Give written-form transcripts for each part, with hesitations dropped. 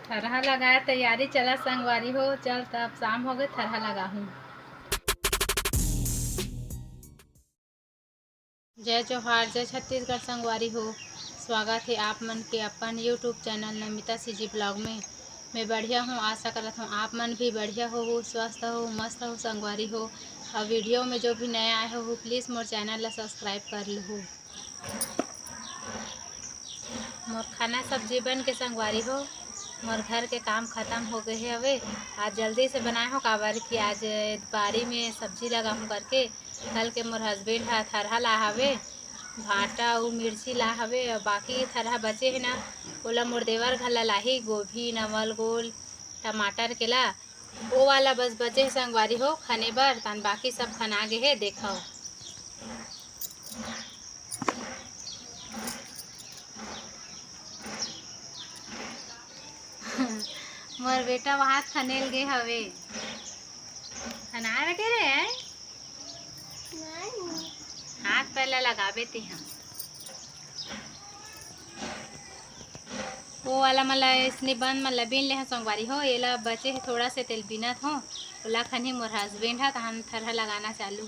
थरहा लगाया तैयारी चला संगवारी हो। चल तब शाम हो गए थरहा लगा हूँ। जय जोहार, जय छत्तीसगढ़ संगवारी हो। स्वागत है आप मन के अपन YouTube channel Namita CG vlog में। मैं बढ़िया हूँ, आशा करता हूँ आप मन भी बढ़िया हो, स्वस्थ हो, मस्त हो संगवारी हो। और वीडियो में जो भी नया आए हो प्लीज़ मोर चैनल ला सब्सक्राइब कर लो। मोर खाना सब्जी बन के संगवारी हो। मोर घर के काम ख़त्म हो गए है हवे। आज जल्दी से बनाए हो काबर कि आज बाड़ी में सब्जी लगा हूँ करके। कल के मोर हस्बैंड हा थरहा ला हवे, भाटा अउ मिर्ची ला हवे, और बाकी थरहा बचे है ना ओला मोर देवर घर ला लाही। गोभी नवल गोल टमाटर के ला वो वाला बस बचे है संगवारी हो खने बर। तन बाकी सब खना गे है देखो। मोर बेटा वहाँ खनेल गे हवे। खना रखे रे हाथ पहले लगाबे ती हम वो वाला मला इसने बंद मतलब बीन ले संगवारी हो। एला बचे है थोड़ा से तेल बिनत हो ओला खनी मोर हस्बैंड हा तहन थरहा लगाना चालू।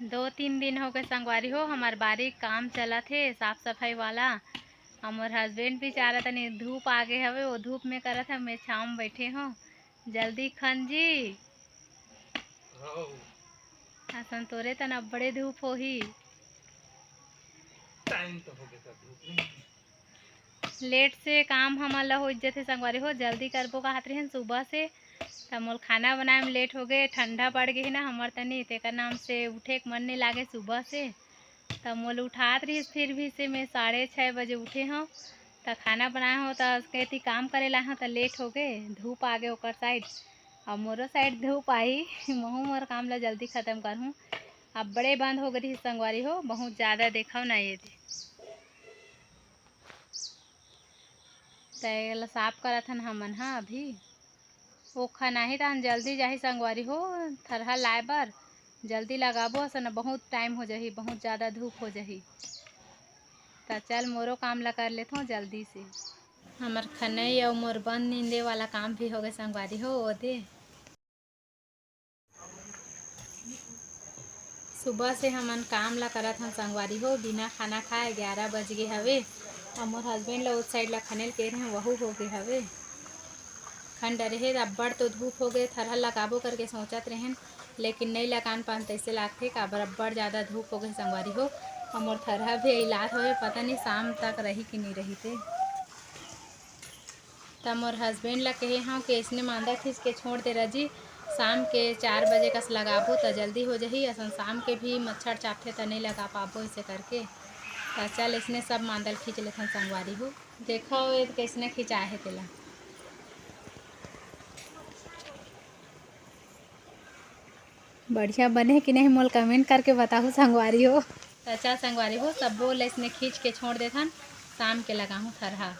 2-3 दिन हो गए संगवारी हो। हमार बारी काम चला थे साफ सफाई वाला। हमार हस्बैंड भी चाह रहा तनी धूप आ गए हवे, वो धूप में करत है, मैं छाँव में बैठे हो। जल्दी खन जी असन तोरे तन अब बड़े धूप होही। टाइम तो हो गया धूप लेट से काम हमला हो जथे संगवारी हो। जल्दी करबो का हाथ रहे सुबह से तब मोल खाना बनाए में लेट हो गए। ठंडा पड़ गई ना हमार तनी तेकर नाम से उठे के मन नहीं लागे सुबह से। तब मोल उठात रही फिर भी से मैं 6:30 बजे उठे हूँ। तो खाना बनाए हो तो कहती काम करे ला हूँ तो लेट हो गए। धूप आ गए ओकर साइड और मोरो साइड धूप आई। महू मोर काम ला जल्दी ख़त्म करूँ। अब बड़े बंद हो गई संगवारी हो, बहुत ज़्यादा देखा ना ये तैला साफ करत हन हमन। हाँ अभी वो खाना ही तहन जल्दी जाही संगवारी हो थरहा लाए बर। जल्दी लगाबो असन बहुत टाइम हो जाही, बहुत ज़्यादा धूप हो जाही। तो चल मोरो काम ला कर लेथो जल्दी से। हमार खनई और मोर बन नींदे वाला काम भी हो गए संगवारी हो। ओदे सुबह से हमन काम ला करत हन संगवारी हो। बिना खाना खाए 11 बज गए हवे। और मोर हस्बैंड ला उस साइड ला खनेल के रहे वहू हो गए हवे। खन डरे है अब्बड़ तो धूप हो गए। थरहा लगाबो करके सोचत रहें लेकिन नहीं लगान पान तैसे लागथे काबर अब्बड़ ज़्यादा धूप हो गए संगवारी हो। और मोर थरहा भी इलात होवे, पता नहीं शाम तक रही कि नहीं रही थे। तब मोर हस्बैंड ला कहे हाँ कि इसने मांदा खींच के छोड़ दे रजी, शाम के 4 बजे कस लगाबो तो जल्दी हो जाही। असन शाम के भी मच्छर चापथे तो नहीं लगा पाबो ऐसे करके। तो चल इसने सब मांदल खींच लेथन संगवारी हो। देखो कैसने खिंचाए है तेला। बढ़िया बने कि नहीं मोल कमेंट करके बताओ संगवारी हो। तो चल संगवारी हो सब बोल इसने खींच के छोड़ देथन, शाम के लगाऊँ थरहा।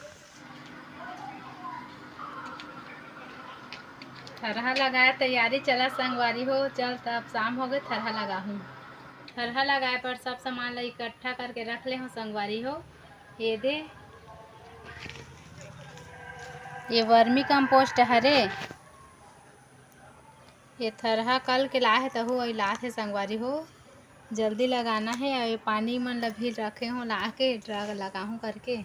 थरहा लगाया तैयारी चला संगवारी हो। चल तब शाम हो गए थरहा लगा हूँ। थरहा लगाए पर सब सामान ला इकट्ठा करके रख ले हूँ संगवारी हो। ये दे ये वर्मी कंपोस्ट हरे। ये थरहा कल के लाए है तहु वही लात है संगवारी हो। जल्दी लगाना है और ये पानी मन ला भी रखे हूँ ला के ड्रग लगाऊँ करके।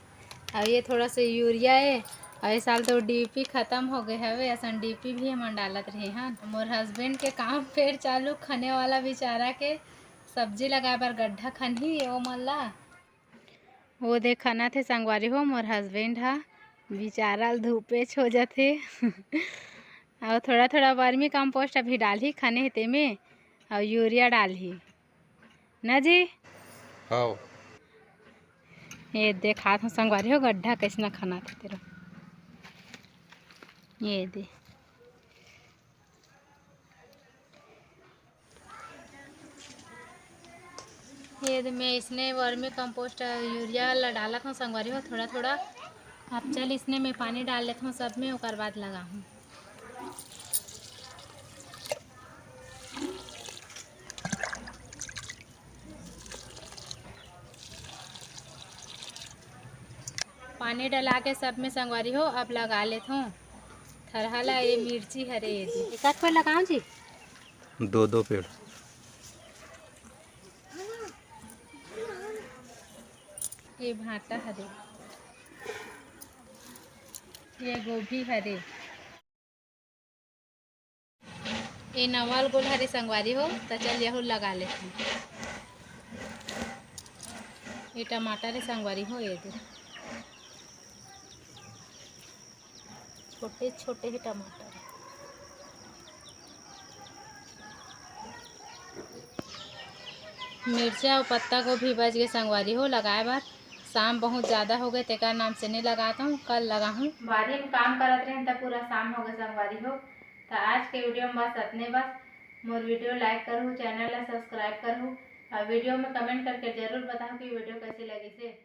और ये थोड़ा सा यूरिया है और इस साल तो डीपी ख़त्म हो गए हवे, असन डीपी भी हमन डालत रहे हन। मोर हस्बैंड के काम फिर चालू खने वाला बेचारा के सब्जी लगाए बर गड्ढा खनही ओ मन ला। वो देख खना थे संगवारी हो मोर हस्बैंड हा बेचारा धूपेच हो जाथे। और थोड़ा थोड़ा वर्मी कंपोस्ट अभी डालही खने हे तेमें और यूरिया डालही ना जी। हाँ ये देखा था संगवारी हो गड्ढा कैसना खाना था तेरा। ये दे ये मैं इसने वर्मी कंपोस्ट यूरिया ला डाला था संगवारी हो थोड़ा थोड़ा। अब चल इसने मैं पानी डाल लेता हूँ सब में, ओकर बाद लगा हूँ। पानी डला के सब में संगवारी हो अब लगा लेते हूँ थरहला। ये मिर्ची हरे ये जी एक पेड़ लगाऊं जी। 2-2 पेड़। ये भाटा हरे, ये गोभी हरे, ये नवल गोल हरे संगवारी हो तो चल यहू लगा लेते हैं। ये टमाटर है संगवारी हो ये दे छोटे छोटे ही टमाटर। मिर्चा और पत्ता को भी बच गए संगवारी हो लगाए बार। शाम बहुत ज़्यादा हो गए तेकर नाम से नहीं लगाता हूँ, कल लगाऊँ। बारी में काम करते रहे तब पूरा शाम हो गए संगवारी हो। तो आज के वीडियो में बस इतने बस। मोर वीडियो लाइक करूँ, चैनल ला सब्सक्राइब करूँ और वीडियो में कमेंट करके ज़रूर बताऊँ कि वीडियो कैसे लगी से।